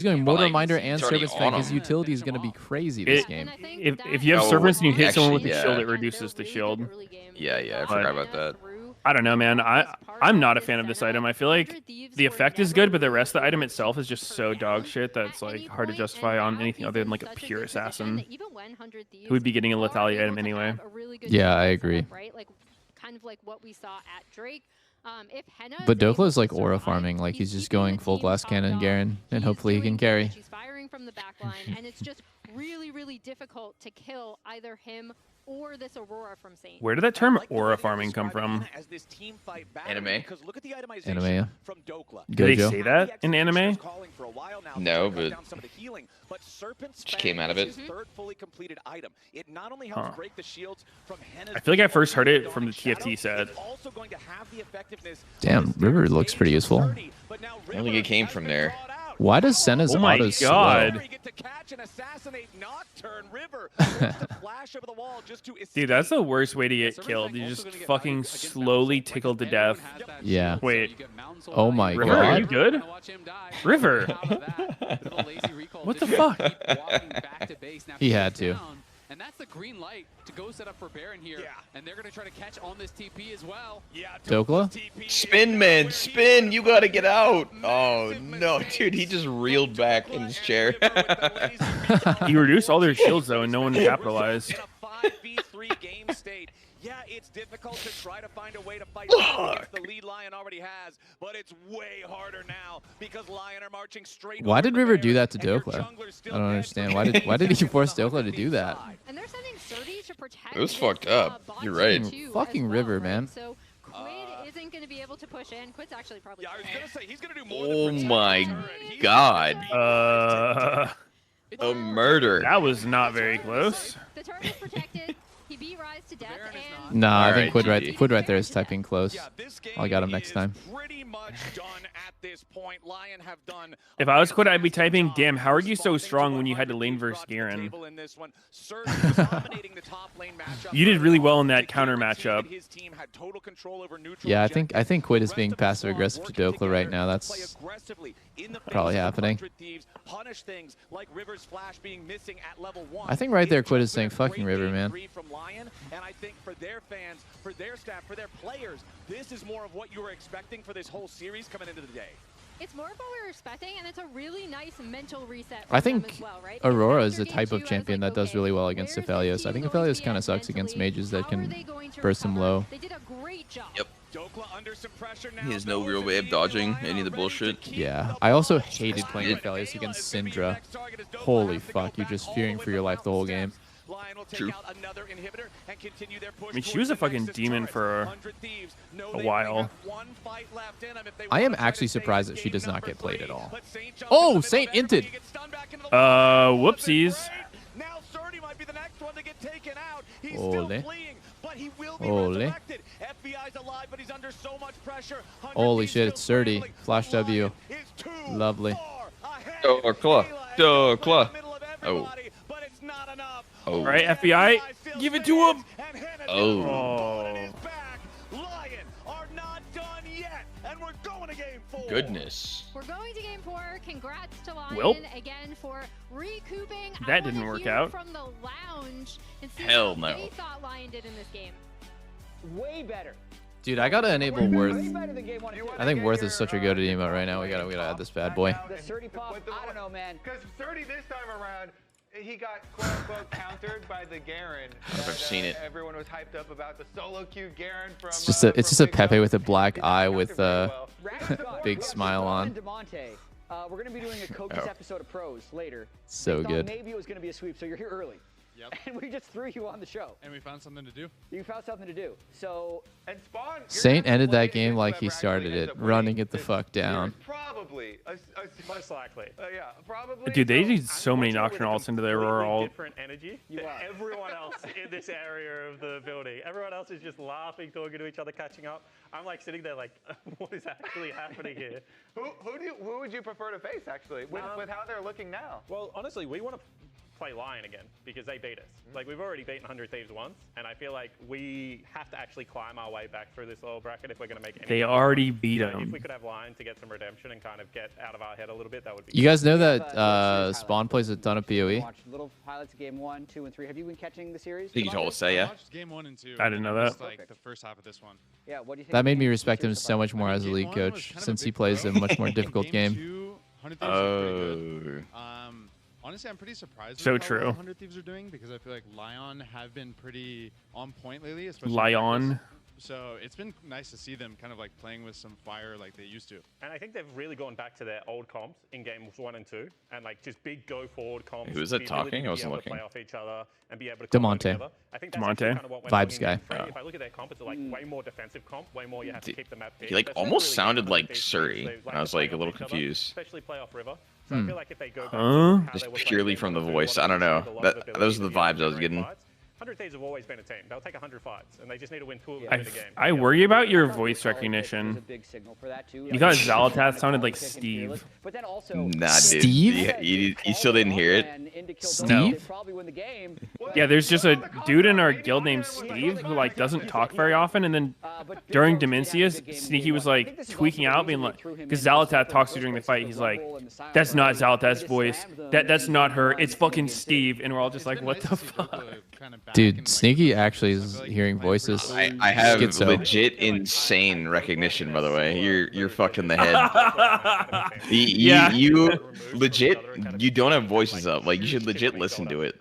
He's going Motor Minder and it's already Service on Fang. His him. utility is going to be crazy this game. If you have Oh, Servants and you hit someone with the actually, shield, yeah. it reduces the shield. Yeah, I But- forgot about that. I don't know, man. I'm not a fan of this item. I feel like the effect is good, but the rest of the item itself is just so dog shit that it's like hard to justify on anything other than like a pure assassin who would be getting a lethality item anyway. Yeah, I agree. Kind of like what we saw at Drake. But Dokla is like aura farming, like he's just going full glass cannon Garen, and hopefully he can carry. He's firing from the back line, and it's just really difficult to kill either him or this Aurora from Saint. Where did that term aura farming come from? Anime. Anime, yeah. Do they Gojo. say that in anime? No, but just came out of it. Huh. I feel like I first heard it from the TFT set. Damn, River looks pretty useful. I don't think it came from there. Why does Senna's Oh my auto slow? god. Dude, that's the worst way to get killed. You just fucking slowly tickled to death. Yeah. Wait. Oh my River, are you god. good? River. What the fuck? He had to. And that's the green light to go set up for Baron here. And they're going to try to catch on this TP as well. Dokla? Spin, man, spin! You gotta get out! Oh no, dude, he just reeled back in his chair. He reduced all their shields though, and no one capitalized. Yeah, it's difficult to try to find a way to fight against the lead Lion already has, but it's way harder now because Lion are marching straight. Why did over the River do Baron, that to and your Dokla? jungler's still I don't dead, understand. so Why did he force Dokla to do that? And they're sending Surdy to protect. It was this, fucked up. bot You're right. side too Fucking as well, River, right? man. So Quid isn't going to be able to push in. Quid's actually probably. Yeah, I was gonna say he's gonna do more Oh than protect my the turret. He's god. Uh, A murder. that was not very close. The turret is protected. He beat Rise to death. And Nah, I Alright, think GG. Quid right there is typing close. Yeah, this game I got him next is time. pretty much done at this point. Lion have done If I was Quid, I'd be typing, damn, how are you so strong when you had to lane versus Garen? You did really well in that counter matchup. Yeah, I think Quid is being passive aggressive to Dokla right now. That's probably happening. I think right there Quid is saying fucking River, man. And I think for their fans, for their staff, for their players, this is more of what you were expecting for this whole series coming into the day. it's more of what we were expecting, and it's a really nice mental reset. For I them think as well, right? Aurora is After the game type 2, I of was champion like, that does okay, really well against where is Aphelios. this I think team going Aphelios to kind be of sucks against mentally? mages that How are can they going to burst him recover? low. They did a great job. Yep. Dokla under some pressure now. He has no real way of dodging any of the bullshit. Yeah, I also hated playing Aphelios against Syndra. Holy fuck, you're just fearing for your life the whole game. True. I mean, she was a fucking demon for a while. I am actually surprised that she does not get played at all. Oh, Saint inted. Whoopsies. Now Surdy might be the next one to get taken out. He's Ole. still fleeing, but he will be Ole. resurrected. FBI's alive, but he's under so much pressure. Holy shit, it's Surdy. Flash W. Lovely. Dokla. Dokla. Oh. Oh. All right, FBI, give it to him. Oh. Oh. Lion are not done yet, and we're going to game 4. Goodness. We're going to game 4. Congrats to Lion Welp. again for recouping. That I didn't wanna work hear out. From the lounge and see Hell how no. they thought Lion did in this game. Way better. Dude, I gotta enable Worth. Way better than game 1 and 2. I think Worth is such a good emote right now. We gotta add this bad boy. The Surdy pop, I don't know, man. Because 30 this time around, he got quote-unquote countered by the Garen. I don't know if I've seen it. Everyone was hyped up about the solo queue Garen from. It's just a from Pepe Big with a Up. black It eye didn't with counter very well. big smile on. DeMonte, we're going to be doing a Koki's Oh. episode of Pros later. So We thought good. Maybe it was going to be a sweep, so you're here early. Yep. And we just threw you on the show. And we found something to do. You found something to do. So And Spawn. you're Saint gonna ended play that game against like he whoever started actually ends it, up running winning it the this fuck down. series. Probably. Most likely. Yeah, probably. Dude, they So, did so many Unfortunately, Nocturne with ults a into their Aurora completely ult. different energy You to are. everyone else in this area of the building. Everyone else is just laughing, talking to each other, catching up. I'm like sitting there like, what is actually happening here? Who would you prefer to face actually with how they're looking now? Well, honestly, we want to play Lion again because they beat us. Like, we've already beaten 100 Thieves once, and I feel like we have to actually climb our way back through this lower bracket if we're going to make any. They already beat them. If we could have Lion to get some redemption and kind of get out of our head a little bit, that would be. You guys know that Spawn plays a ton of PoE? Watched little highlights of game 1, 2, and 3. Have you been catching the series? I think you told us that, yeah. Game 1 and 2. I didn't know that. Just, like the first half of this one. Yeah, what do you think? That made me respect him so much more as a league coach, since he plays a much more difficult game. Honestly, I'm pretty surprised So with how well true. 100 Thieves are doing because I feel like Lion have been pretty on point lately, especially Lion. So it's been nice to see them kind of like playing with some fire like they used to. And I think they've really gone back to their old comps in games 1 and 2, and like just big go forward comps. Who is it talking? I wasn't looking. Play off each other and be able to DeMonte. I think that's actually kind of what we're Vibes looking at. guy. If I look at their comp, it's like way more defensive comp, way more you have to keep the map big. He like That's almost really sounded good. like They Surrey. like And I was to play like a off little each other, confused. especially play off River. So I feel like if they go back to Huh? how they were Just playing purely game from the 1 and 2, voice. I don't obviously know. with a lot of ability Those are to the be able vibes to I was win getting. fights. 100 Thieves have always been a team. They'll take 100 fights, and they just need to win 2 of them I, in a game. I worry about your voice recognition. You thought Zalatath sounded like Steve. Nah, dude. Steve? You still didn't hear it? Steve? Yeah, there's just a dude in our guild named Steve who like doesn't talk very often, and then during Dimensia's, Sneaky was like tweaking out, being like, because Zalatath talks to you during the fight, he's like, that's not Zalatath's voice, that's not her, it's fucking Steve, and we're all just like, what the fuck? Dude, Sneaky actually is hearing voices. I have Schizo. legit insane recognition, by the way. You're fucked in the head. You legit, you don't have voices up. Like, you should legit listen to it.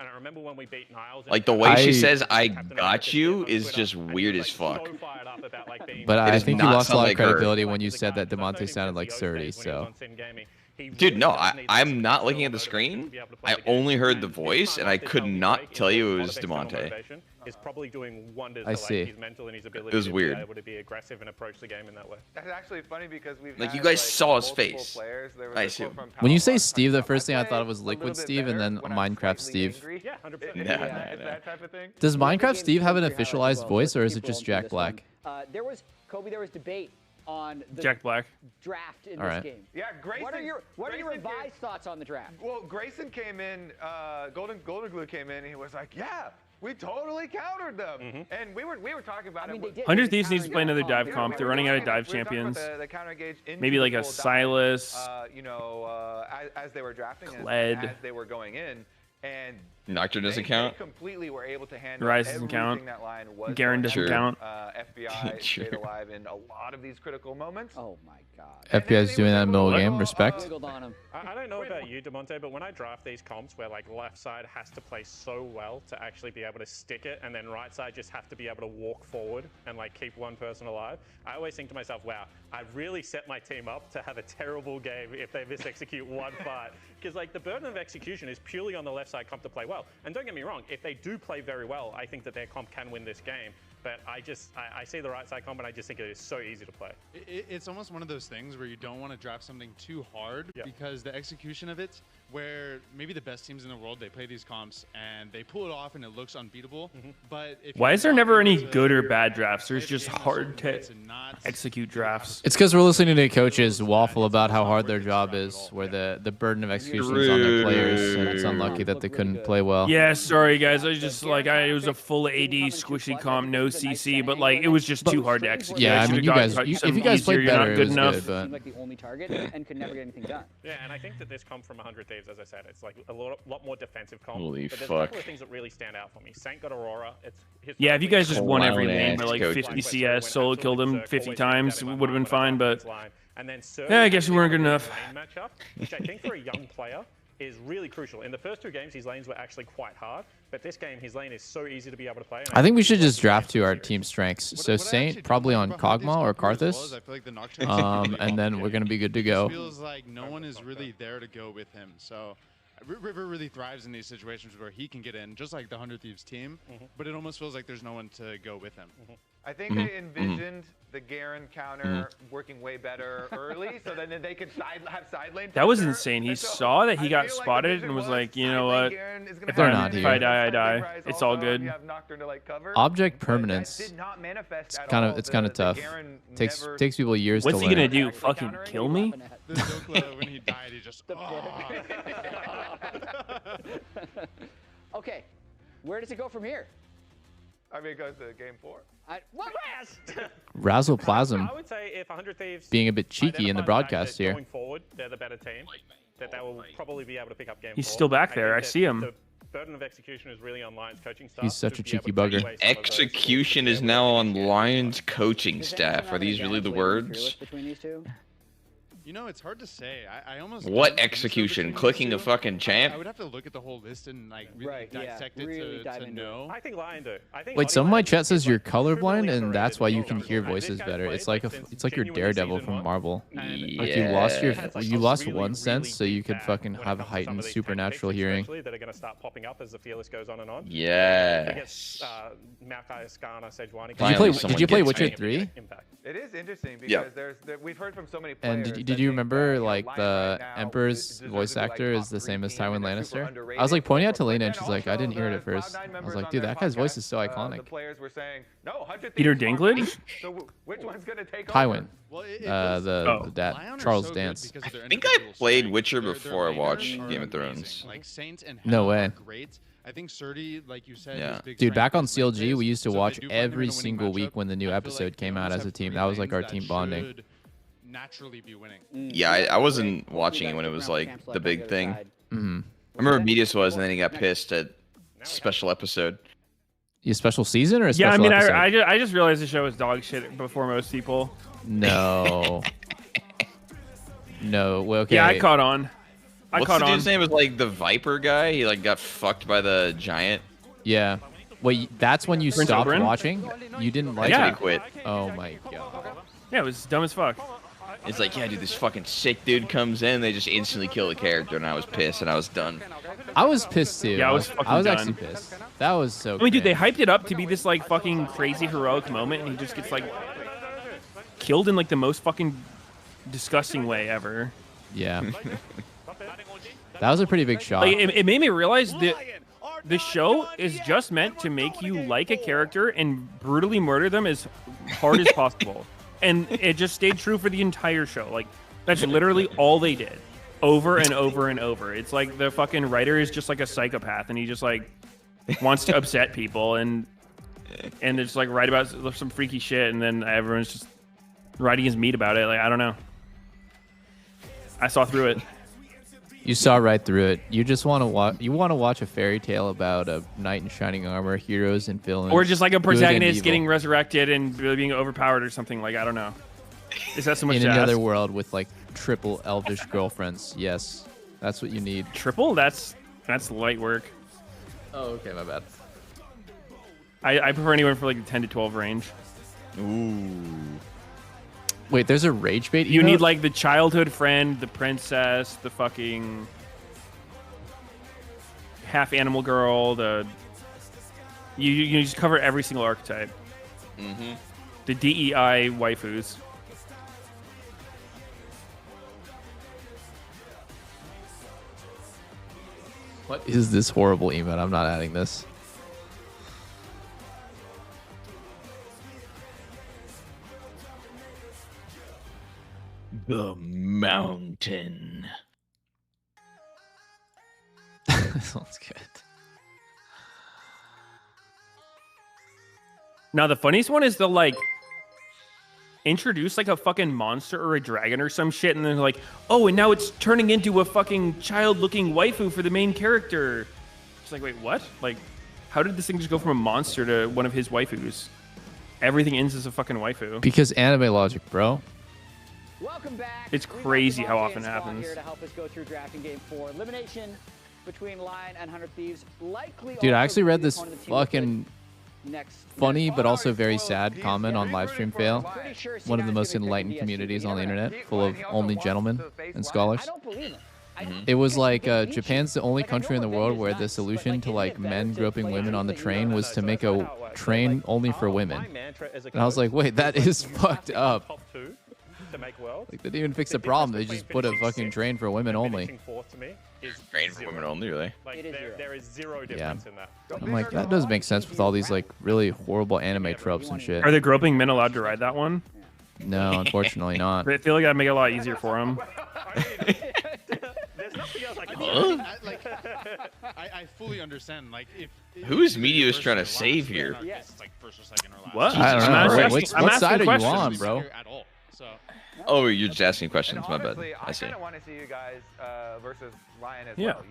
Like, the way she says, I got you, is just weird as fuck. But It I does think you not lost a sound lot of like her. credibility when you said that DeMonte sounded like Surrey, so. Dude, no, I'm not looking at the screen. I only heard the voice, and I could not tell you it was DeMonte. Is probably doing wonders I to, like, see. his mental and his ability It was to weird. be able to be aggressive and approach the game in that way. That's actually funny because we've Like, had, you guys saw his multiple face. players. There was I a assume. quote from When you say Power Steve, the Punch. first thing I play thought it was a Liquid little bit Steve and better then when I'm Minecraft slightly Steve. angry. Yeah, 100%. Nah, It's that type of thing. Does Minecraft Steve have an officialized voice, or is it just Jack Black? There was debate on the Jack Black. draft in All this right. game. Yeah, Grayson. What are your Grayson revised thoughts on the draft? Well, Grayson came in. Golden Glue came in. And he was like, "Yeah, we totally countered them." And we were talking about I mean, it. they did. 100 Thieves needs to play another dive comp. They're running out of dive champions. Maybe like a Silas. You know, as they were drafting, Kled. as they were going in, and Nocturne doesn't they count. completely were able to handle Rise doesn't count. everything that line was Garen going doesn't on. count. FBI Sure. stayed alive in a lot of these critical moments. Oh my God. FBI is doing that in the middle of the game. Respect. Wiggled on him. I don't know about you, DeMonte, but when I draft these comps where like left side has to play so well to actually be able to stick it, and then right side just have to be able to walk forward and like keep one person alive, I always think to myself, wow, I really set my team up to have a terrible game if they misexecute one fight. Because like the burden of execution is purely on the left side comp to play well. And don't get me wrong, if they do play very well, I think that their comp can win this game. But I see the right side comp and I just think it is so easy to play. It's almost one of those things where you don't want to draft something too hard Yeah. because the execution of it, where maybe the best teams in the world, they play these comps and they pull it off and it looks unbeatable. But if Why you're is there not never any able to good or bad drafts? There's play the just game in a hard certain way to not execute drafts. It's because we're listening to coaches waffle about how hard their job is, where the burden of execution is on their players, and it's unlucky that they couldn't play well. Yeah, sorry guys. I just like it was a full AD squishy comp, no CC, but like it was just too hard to execute. Yeah, I should've mean, you got guys, if some you guys easier, played you're not better, it good was enough. good, but Seemed like the only target and could never get anything done. Yeah, and I think that this comp from 100 Thieves, as I said, it's like a lot more defensive comp. Holy but there's a fuck. couple of things that really stand out for me. Saint got Aurora. Yeah, if you guys just won every lane by like Clown-ass 50 coaches. CS, solo killed him 50 times, we would have been fine, but And then yeah, I guess we weren't good enough. lane matchup, which I think for a young player is really crucial. In the first 2 games, his lanes were actually quite hard, but this game, his lane is so easy to be able to play. And I think we should just draft to our team strengths. So Saint probably on Kog'Maw or Karthus, and then we're gonna be good to It go. feels like no one is really there to go with him. So River really thrives in these situations where he can get in, just like the 100 Thieves team, but it almost feels like there's no one to go with him. I think they envisioned the Garen counter working way better early, so then they could have side lane. That was pressure. insane. He And so saw that he I got feel like the spotted vision and was was like, you side know lane what? Garen is gonna If They're have not to here. If I side die, I lane die. rise It's also, all and good. you have Nocturne to, like, cover. Object But that permanence. did not manifest It's at kind all. of The tough. Garen Takes never- people years What's to he gonna learn. do? Fucking kill me? The Dokla, when he died, he just. Where does it go from here? I mean, it goes to game 4. What? Razzle Plasm I would say if 100 Thieves being a bit cheeky in the identify broadcast that here. Going forward, they're the better team. That they will probably be able to pick up game He's 4. still back there. I think see him. The burden of execution is really on Lions coaching staff. He's such to a be able cheeky to take bugger. away some of those Execution is now on Lions coaching staff. Are these really the words? Between these two? You know, it's hard to say. I almost What don't think so execution? between Clicking these a two. fucking champ? I would have to look at the whole list and like really Right, yeah, dissect really it dive to into it. know. I think Lion do. I think Wait, some of my chat says you're criminally colorblind, and that's underrated why you as can well. hear And this voices guy's better. played, It's like since you're genuinely Daredevil season from one. Marvel. And Like you lost your has, like, you a lost really, one sense, really so you big could bag fucking when it have comes to some heightened of these supernatural tactics, hearing. especially, that are going to start popping up as the Fearless goes on and on. Yes. Malachi, Skana, Sejuani. Did you play gets Witcher me. 3? Impact. It is interesting Yeah. because we've heard from so many And players. did you remember like the Emperor's voice actor is the same as Tywin Lannister? I was like pointing out to Lena, and she's like, I didn't hear it at first. I was like, dude, that guy's voice is so The iconic. players were saying, no, 100 Peter Thieves are Dinklage? So which one's gonna take Tywin, Well, the dad, Lion are Charles so good Dance. because of their I think I individual played strength. Witcher Their before I laners watched are Game of amazing. Thrones. Like Saint and No Hel way. are great. I think Surdy, like you said, Yeah. his big Dude, strength back on is lane CLG, phase, we used to so if they watch do find him in a every winning single week matchup, when the new I feel episode like came they out almost as a have team. three That was like our lanes team that bonding. should naturally be winning. Yeah, I wasn't watching it when it was like the big thing. Mm-hmm. I remember Medius was, and then he got pissed at special episode. You special season or a Yeah, I special mean, episode? I just realized the show was dog shit before most people. No. No. Well, okay. Yeah, I caught on. I What's caught the on. dude's name? Was like the Viper guy. He like got fucked by the giant. Yeah. Wait, that's when you Prince stopped Oberyn? watching? You didn't like Yeah. He it? quit. Oh my god. Yeah, it was dumb as fuck. It's like, yeah, dude, this fucking sick dude comes in, they just instantly kill the character, and I was pissed, and I was done. I was pissed too. Yeah, I was fucking I was done. actually pissed. That was so. I mean, dude, they cringe. hyped it up to be this like fucking crazy heroic moment, and he just gets like killed in like the most fucking disgusting way ever. Yeah. That was a pretty big shock. Like, it made me realize that the show is just meant to make you like a character and brutally murder them as hard as possible. And it just stayed true for the entire show. Like, that's literally all they did. Over and over and over. It's like the fucking writer is just like a psychopath, and he just like wants to upset people and it's like write about some freaky shit, and then everyone's just writing his meat about it. Like, I don't know. I saw through it. You saw right through it. You just want to watch. You want to watch a fairy tale about a knight in shining armor, heroes and villains, Or just like a good and protagonist evil, getting resurrected and really being overpowered or something. Like, I don't know. Is that so much in to another ask? world with like triple elvish girlfriends. Yes, that's what you need. Triple? That's light work. Oh, okay, my bad. I prefer anyone for like the 10 to 12 range. Ooh. Wait, there's a rage bait. You emote? need like the childhood friend, the princess, the fucking half animal girl, the you just cover every single archetype. Mm-hmm. The DEI waifus. What is this horrible emote? I'm not adding this. The mountain. This one's good. Now the funniest one is they'll like introduce like a fucking monster or a dragon or some shit, and then they're like, oh, and now it's turning into a fucking child-looking waifu for the main character. It's like, wait, what? Like, how did this thing just go from a monster to one of his waifus? Everything ends as a fucking waifu. Because anime logic, bro. Welcome back. It's We've got crazy how Devontae often and it Spawn happens. Here to help us go through drafting game 4. Elimination between Lion and 100 Thieves. Likely Dude, I also actually gonna read be this one of the teams that fucking next funny but also very Spoilers, sad he's comment on very livestream rooting for fail. Lion. Pretty sure One of the C9's most gonna pick enlightened the communities DSTV. on the internet, He- full of he also only wants gentlemen to face and Lion. scholars. I don't believe him. It was like Because they Japan's the beat you. only Like, I country in know the world revenge where is the nuts, but, solution like, to isn't like it better men to groping play women on the something train you was to make a train only for women. And I was like, wait, that is fucked up. Top two to make worlds. Like they didn't even fix the problem. They just put a fucking train for women only. Finishing fourth to me is Train for zero. women only, really. Like It is zero. there is zero difference in that. I'm like, that does make sense with all these like really horrible anime tropes and shit. Are the groping men allowed to ride that one? No, unfortunately not. I feel like that'd make it a lot easier for them. There's nothing else I can I fully understand. Like, if Who is Meteos trying to save here? It's like first or second or last. What? I don't I'm know. asking- What I'm asking side are you questions. on, bro? At all. So. Oh, you're just asking questions. And My bad. honestly, I see. kind of want to see you guys versus Lion as Yeah. well. You know?